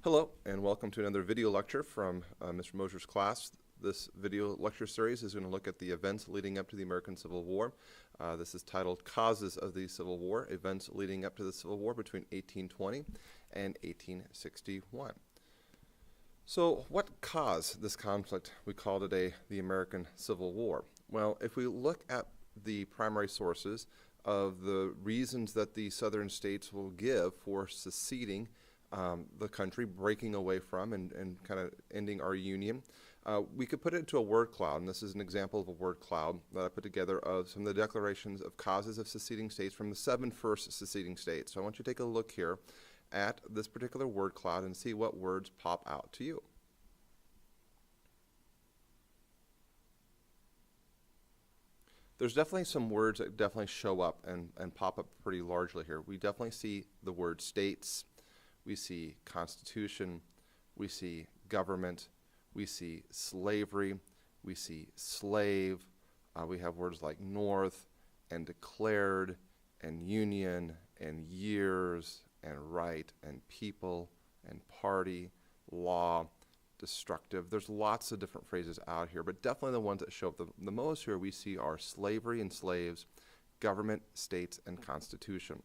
Hello, and welcome to another video lecture from Mr. Mosier's class. This video lecture series is going to look at the events leading up to the American Civil War. This is titled Causes of the Civil War, Events Leading Up to the Civil War between 1820 and 1861. So what caused this conflict we call today the American Civil War? Well, if we look at the primary sources of the reasons that the southern states will give for seceding the country, breaking away from and kind of ending our union, we could put it into a word cloud, and this is an example of a word cloud that I put together of some of the declarations of causes of seceding states from the 7 first seceding states. So I want you to take a look here at this particular word cloud and see what words pop out to you. There's definitely some words that definitely show up and pop up pretty largely here. We definitely see the word states, we see constitution, we see government, we see slavery, we see slave, we have words like north and declared and union and years and right and people and party, law, destructive. There's lots of different phrases out here, but definitely the ones that show up the most here we see are slavery and slaves, government, states, and constitution.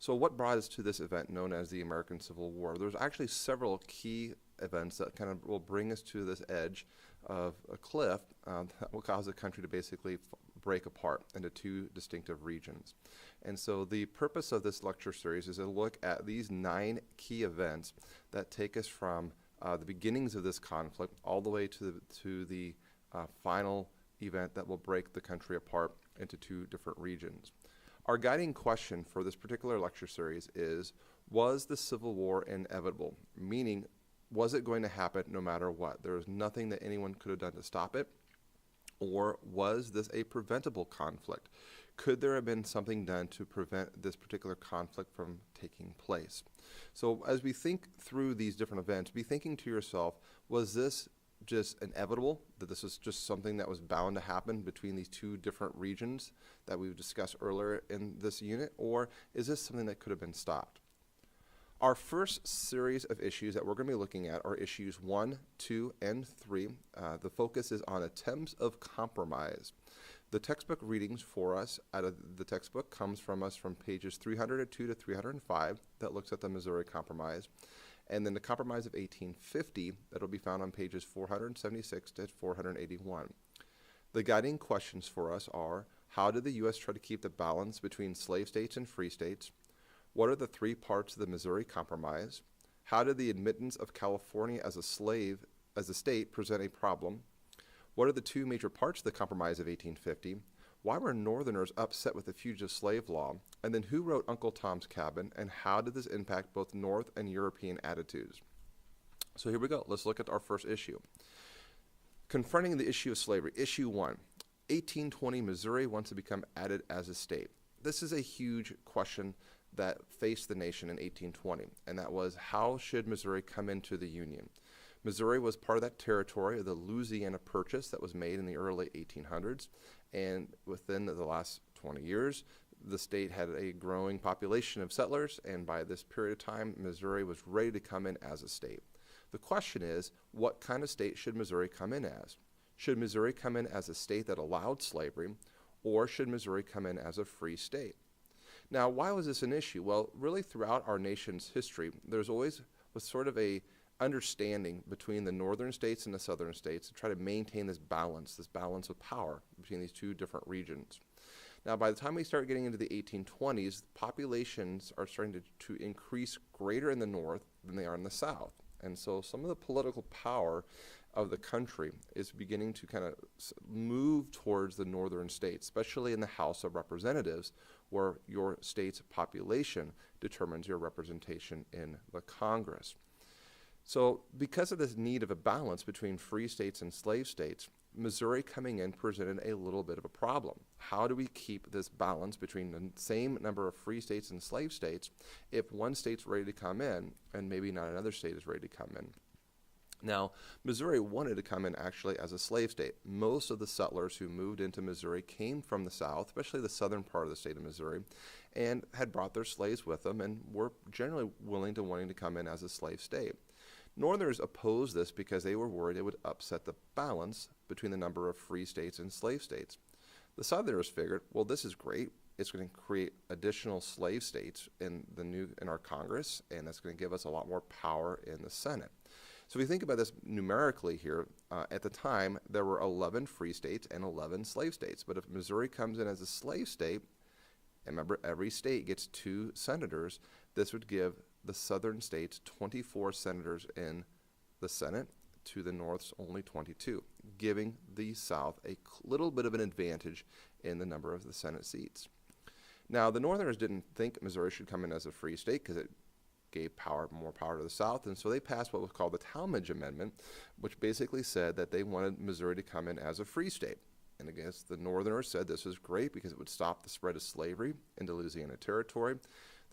So what brought us to this event known as the American Civil War? There's actually several key events that kind of will bring us to this edge of a cliff that will cause the country to basically break apart into 2 distinctive regions. And so the purpose of this lecture series is to look at these 9 key events that take us from the beginnings of this conflict all the way to the final event that will break the country apart into 2 different regions. Our guiding question for this particular lecture series is, was the Civil War inevitable? Meaning, was it going to happen no matter what? There was nothing that anyone could have done to stop it? Or was this a preventable conflict? Could there have been something done to prevent this particular conflict from taking place? So as we think through these different events, be thinking to yourself, was this just inevitable, that this was just something that was bound to happen between these 2 different regions that we've discussed earlier in this unit, or is this something that could have been stopped? Our first series of issues that we're going to be looking at are issues 1, 2, and 3. The focus is on attempts of compromise. The textbook readings for us out of the textbook comes from us from pages 302 to 305 that looks at the Missouri Compromise. And then the Compromise of 1850 that will be found on pages 476 to 481. The guiding questions for us are, how did the U.S. try to keep the balance between slave states and free states? What are the 3 parts of the Missouri Compromise? How did the admittance of California as a state present a problem? What are the 2 major parts of the Compromise of 1850? Why were Northerners upset with the Fugitive Slave Law? And then who wrote Uncle Tom's Cabin, and how did this impact both North and European attitudes? So here we go. Let's look at our first issue. Confronting the issue of slavery. Issue 1. 1820, Missouri wants to become added as a state. This is a huge question that faced the nation in 1820, and that was, how should Missouri come into the Union? Missouri was part of that territory of the Louisiana Purchase that was made in the early 1800s, and within the last 20 years, the state had a growing population of settlers, and by this period of time, Missouri was ready to come in as a state. The question is, what kind of state should Missouri come in as? Should Missouri come in as a state that allowed slavery, or should Missouri come in as a free state? Now, why was this an issue? Well, really throughout our nation's history, there's always was sort of a understanding between the northern states and the southern states to try to maintain this balance of power between these 2 different regions. Now, by the time we start getting into the 1820s, populations are starting to increase greater in the north than they are in the south. And so some of the political power of the country is beginning to kind of move towards the northern states, especially in the House of Representatives, where your state's population determines your representation in the Congress. So because of this need of a balance between free states and slave states, Missouri coming in presented a little bit of a problem. How do we keep this balance between the same number of free states and slave states if one state's ready to come in and maybe not another state is ready to come in? Now, Missouri wanted to come in actually as a slave state. Most of the settlers who moved into Missouri came from the South, especially the southern part of the state of Missouri, and had brought their slaves with them and were generally willing to wanting to come in as a slave state. Northerners opposed this because they were worried it would upset the balance between the number of free states and slave states. The Southerners figured, well, this is great. It's going to create additional slave states in our Congress, and that's going to give us a lot more power in the Senate. So if you think about this numerically here, at the time there were 11 free states and 11 slave states. But if Missouri comes in as a slave state, and remember every state gets 2 senators, this would give the southern states 24 senators in the Senate, to the North's only 22, giving the South a little bit of an advantage in the number of the Senate seats. Now, the Northerners didn't think Missouri should come in as a free state because it gave more power to the South, and so they passed what was called the Talmadge Amendment, which basically said that they wanted Missouri to come in as a free state. And I guess the Northerners said this was great because it would stop the spread of slavery into Louisiana Territory.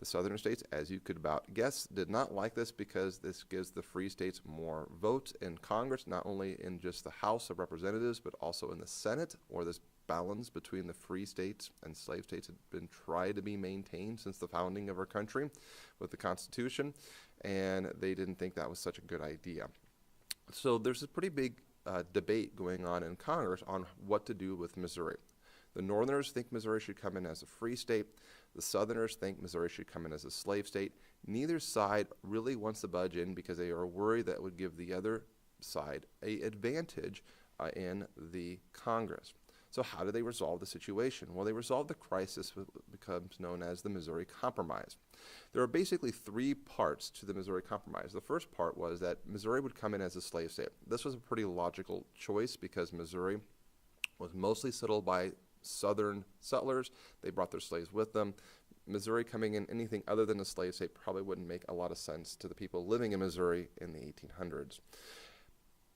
The southern states, as you could about guess, did not like this because this gives the free states more votes in Congress, not only in just the House of Representatives, but also in the Senate, or this balance between the free states and slave states had been tried to be maintained since the founding of our country with the Constitution, and they didn't think that was such a good idea. So there's a pretty big debate going on in Congress on what to do with Missouri. The Northerners think Missouri should come in as a free state. The Southerners think Missouri should come in as a slave state. Neither side really wants to budge in because they are worried that would give the other side an advantage in the Congress. So how do they resolve the situation? Well, they resolve the crisis, what becomes known as the Missouri Compromise. There are basically 3 parts to the Missouri Compromise. The first part was that Missouri would come in as a slave state. This was a pretty logical choice because Missouri was mostly settled by Southern settlers. They brought their slaves with them. Missouri coming in anything other than a slave state probably wouldn't make a lot of sense to the people living in Missouri in the 1800s.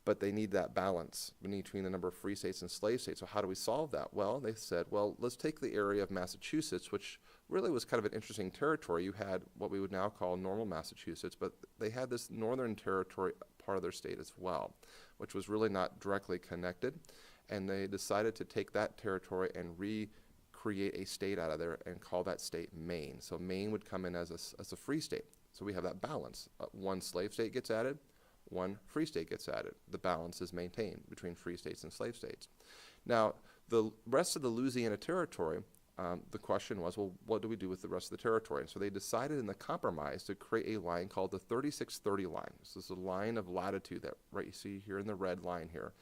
But they need that balance between the number of free states and slave states. So how do we solve that? Well, they said, well, let's take the area of Massachusetts, which really was kind of an interesting territory. You had what we would now call normal Massachusetts, but they had this northern territory part of their state as well, which was really not directly connected. And they decided to take that territory and recreate a state out of there and call that state Maine. So Maine would come in as a free state. So we have that balance. 1 slave state gets added, 1 free state gets added. The balance is maintained between free states and slave states. Now, the rest of the Louisiana Territory, the question was, well, what do we do with the rest of the territory? And so they decided in the compromise to create a line called the 3630 line. This is a line of latitude that you see here in the red line here.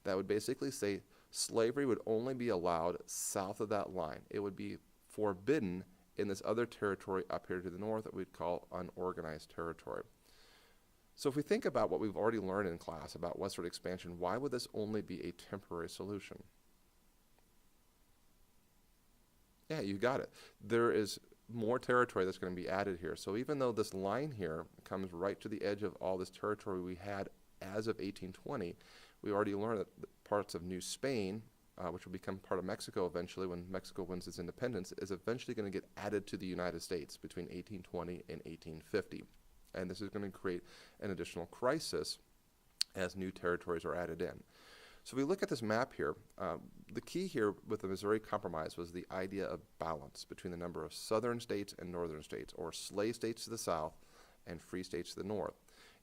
That would basically say slavery would only be allowed south of that line. It would be forbidden in this other territory up here to the north that we'd call unorganized territory. So if we think about what we've already learned in class about westward expansion, why would this only be a temporary solution? Yeah, you got it. There is more territory that's going to be added here. So even though this line here comes right to the edge of all this territory we had as of 1820, we already learned that parts of New Spain, which will become part of Mexico eventually when Mexico wins its independence, is eventually going to get added to the United States between 1820 and 1850. And this is going to create an additional crisis as new territories are added in. So if we look at this map here, the key here with the Missouri Compromise was the idea of balance between the number of southern states and northern states, or slave states to the south and free states to the north.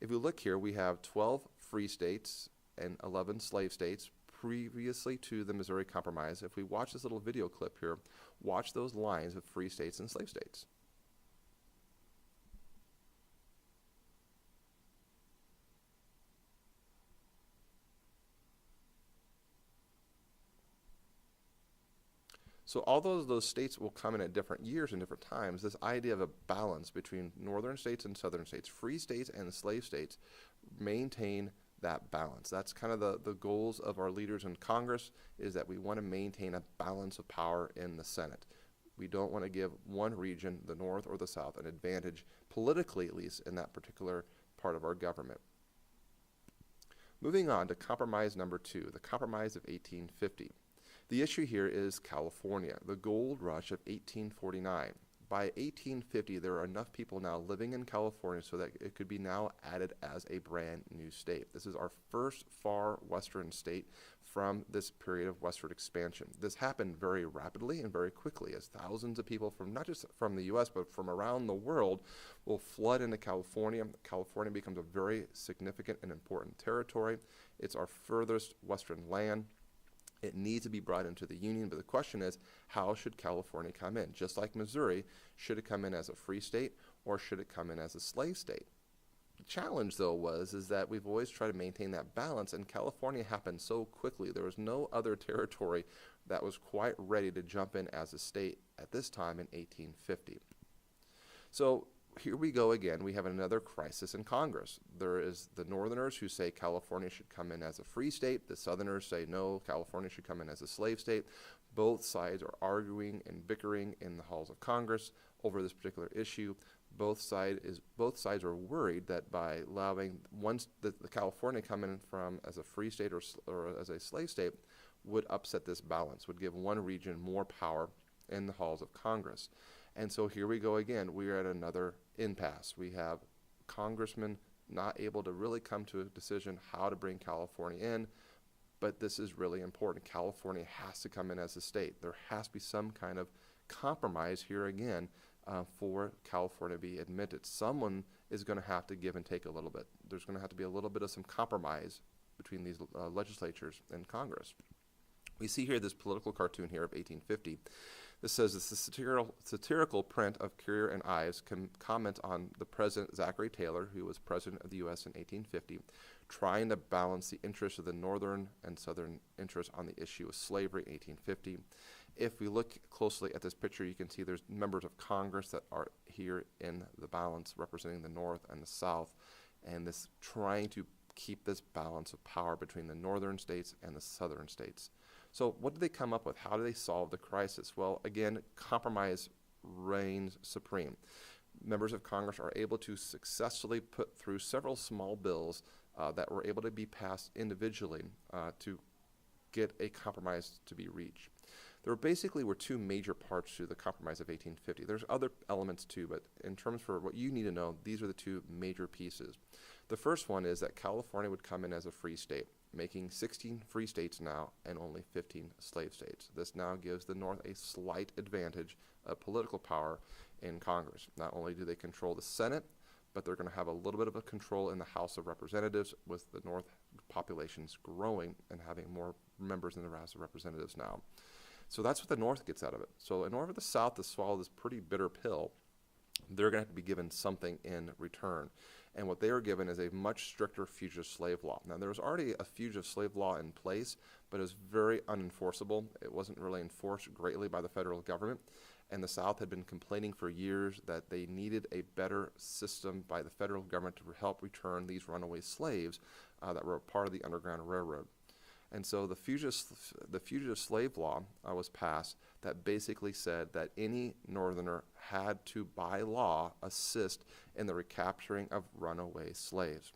If we look here, we have 12 free states and 11 slave states previously to the Missouri Compromise. If we watch this little video clip here, watch those lines of free states and slave states. So although those states will come in at different years and different times, this idea of a balance between northern states and southern states, free states and slave states, maintain that balance. That's kind of the goals of our leaders in Congress, is that we want to maintain a balance of power in the Senate. We don't want to give one region, the North or the South, an advantage, politically at least, in that particular part of our government. Moving on to compromise number 2, the Compromise of 1850. The issue here is California, the gold rush of 1849. by 1850, there are enough people now living in California so that it could be now added as a brand new state. This is our first far western state from this period of westward expansion. This happened very rapidly and very quickly as thousands of people from not just from the U.S. but from around the world will flood into California. California becomes a very significant and important territory. It's our furthest western land. It needs to be brought into the Union, but the question is, how should California come in? Just like Missouri, should it come in as a free state or should it come in as a slave state? The challenge, though, is that we've always tried to maintain that balance, and California happened so quickly. There was no other territory that was quite ready to jump in as a state at this time in 1850. So here we go again. We have another crisis in Congress. There is the Northerners who say California should come in as a free state. The Southerners say no, California should come in as a slave state. Both sides are arguing and bickering in the halls of Congress over this particular issue. Both sides are worried that by allowing once the California come in from as a free state or as a slave state would upset this balance, would give one region more power in the halls of Congress. And so here we go again. We are at another impasse. We have congressmen not able to really come to a decision how to bring California in, but this is really important. California has to come in as a state. There has to be some kind of compromise here again for California to be admitted. Someone is going to have to give and take a little bit. There's going to have to be a little bit of some compromise between these legislatures and Congress. We see here this political cartoon here of 1850. This says it's a satirical print of Currier and Ives comment on the President Zachary Taylor, who was President of the U.S. in 1850, trying to balance the interests of the Northern and Southern interests on the issue of slavery in 1850. If we look closely at this picture, you can see there's members of Congress that are here in the balance representing the North and the South, and this trying to keep this balance of power between the Northern states and the Southern states. So what did they come up with? How do they solve the crisis? Well, again, compromise reigns supreme. Members of Congress are able to successfully put through several small bills that were able to be passed individually to get a compromise to be reached. There basically were two major parts to the compromise of 1850. There's other elements too, but in terms for what you need to know, these are the two major pieces. The first one is that California would come in as a free state, making 16 free states now and only 15 slave states. This now gives the North a slight advantage of political power in Congress. Not only do they control the Senate, but they're going to have a little bit of a control in the House of Representatives, with the North populations growing and having more members in the House of Representatives now. So that's what the North gets out of it. So in order for the South to swallow this pretty bitter pill, they're going to have to be given something in return. And what they are given is a much stricter fugitive slave law. Now, there was already a fugitive slave law in place, but it was very unenforceable. It wasn't really enforced greatly by the federal government. And the South had been complaining for years that they needed a better system by the federal government to help return these runaway slaves that were a part of the Underground Railroad. And so the fugitive slave law was passed that basically said that any Northerner had to, by law, assist in the recapturing of runaway slaves.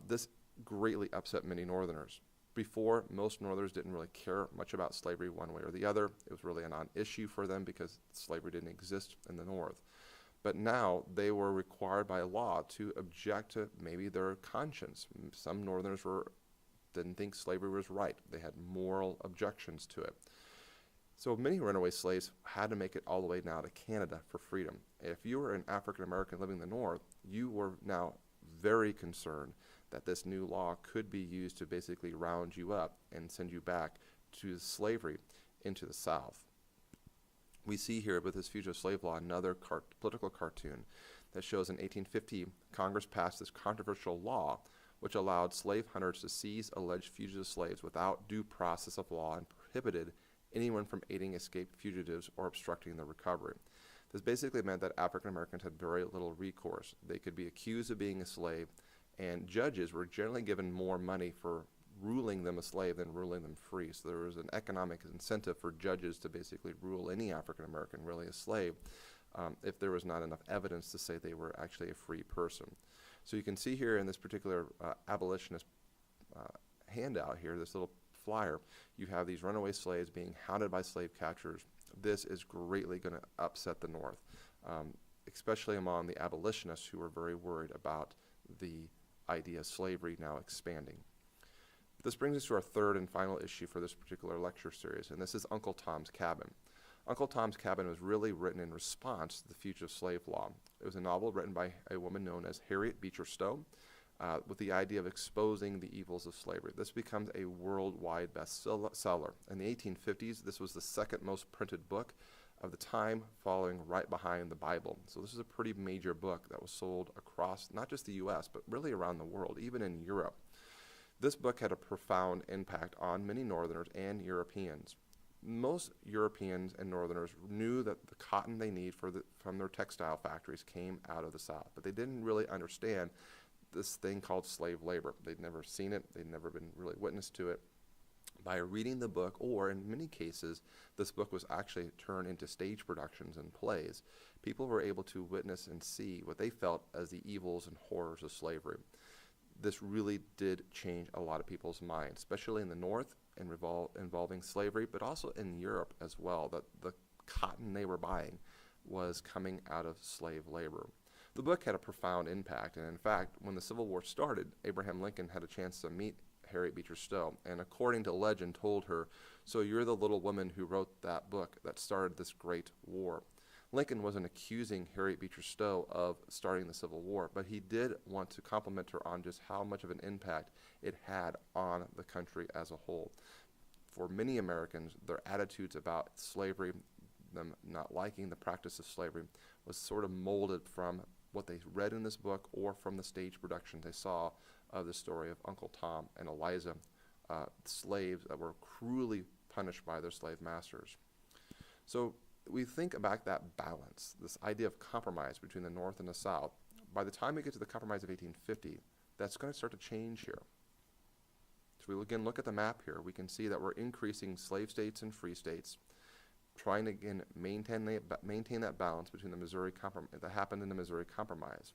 This greatly upset many Northerners. Before, most Northerners didn't really care much about slavery one way or the other. It was really a non-issue for them because slavery didn't exist in the North. But now they were required by law to object to maybe their conscience. Some Northerners didn't think slavery was right. They had moral objections to it. So many runaway slaves had to make it all the way now to Canada for freedom. If you were an African American living in the North, you were now very concerned that this new law could be used to basically round you up and send you back to slavery into the South. We see here with this fugitive slave law another political cartoon that shows in 1850 Congress passed this controversial law which allowed slave hunters to seize alleged fugitive slaves without due process of law and prohibited anyone from aiding escaped fugitives or obstructing their recovery. This basically meant that African Americans had very little recourse. They could be accused of being a slave, and judges were generally given more money for ruling them a slave than ruling them free. So there was an economic incentive for judges to basically rule any African American really a slave if there was not enough evidence to say they were actually a free person. So you can see here in this particular abolitionist handout here, this little flyer, you have these runaway slaves being hounded by slave catchers. This is greatly going to upset the North. especially among the abolitionists who were very worried about the idea of slavery now expanding. This brings us to our third and final issue for this particular lecture series, and this is Uncle Tom's Cabin. Uncle Tom's Cabin was really written in response to the Fugitive Slave Law. It was a novel written by a woman known as Harriet Beecher Stowe, with the idea of exposing the evils of slavery. This becomes a worldwide bestseller. In the 1850s, this was the second most printed book of the time, following right behind the Bible. So this is a pretty major book that was sold across not just the U.S., but really around the world, even in Europe. This book had a profound impact on many Northerners and Europeans. Most Europeans and Northerners knew that the cotton they need from their textile factories came out of the South, but they didn't really understand this thing called slave labor. They'd never seen it. They'd never been really witness to it. By reading the book, or in many cases, this book was actually turned into stage productions and plays, people were able to witness and see what they felt as the evils and horrors of slavery. This really did change a lot of people's minds, especially in the North and involving slavery, but also in Europe as well, that the cotton they were buying was coming out of slave labor. The book had a profound impact, and in fact, when the Civil War started, Abraham Lincoln had a chance to meet Harriet Beecher Stowe, and according to legend, told her, "So you're the little woman who wrote that book that started this great war." Lincoln wasn't accusing Harriet Beecher Stowe of starting the Civil War, but he did want to compliment her on just how much of an impact it had on the country as a whole. For many Americans, their attitudes about slavery, them not liking the practice of slavery, was sort of molded from what they read in this book or from the stage production they saw of the story of Uncle Tom and Eliza, slaves that were cruelly punished by their slave masters. So we think about that balance, this idea of compromise between the North and the South. By the time we get to the Compromise of 1850, that's going to start to change here. So we again look at the map here. We can see that we're increasing slave states and free states, trying to again maintain that balance between the Missouri Compromise that happened in the Missouri Compromise.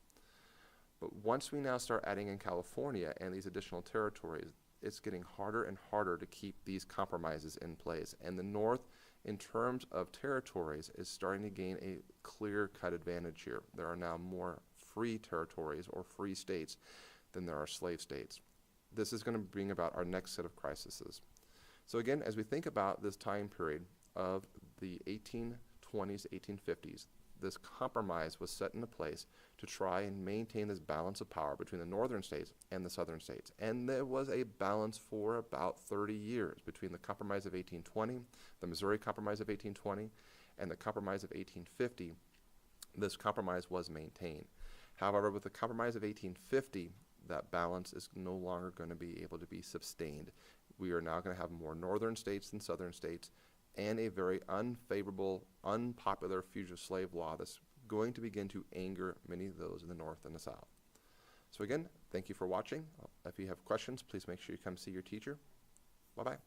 But once we now start adding in California and these additional territories, it's getting harder and harder to keep these compromises in place. And the North, in terms of territories, is starting to gain a clear-cut advantage here. There are now more free territories or free states than there are slave states. This is going to bring about our next set of crises. So again, as we think about this time period of the 1820s, 1850s, this compromise was set into place to try and maintain this balance of power between the northern states and the southern states. And there was a balance for about 30 years between the Compromise of 1820, the Missouri Compromise of 1820, and the Compromise of 1850. This compromise was maintained. However, with the Compromise of 1850, that balance is no longer going to be able to be sustained. We are now going to have more northern states than southern states, and a very unfavorable, unpopular fugitive slave law that's going to begin to anger many of those in the North and the South. So again, thank you for watching. If you have questions, please make sure you come see your teacher. Bye-bye.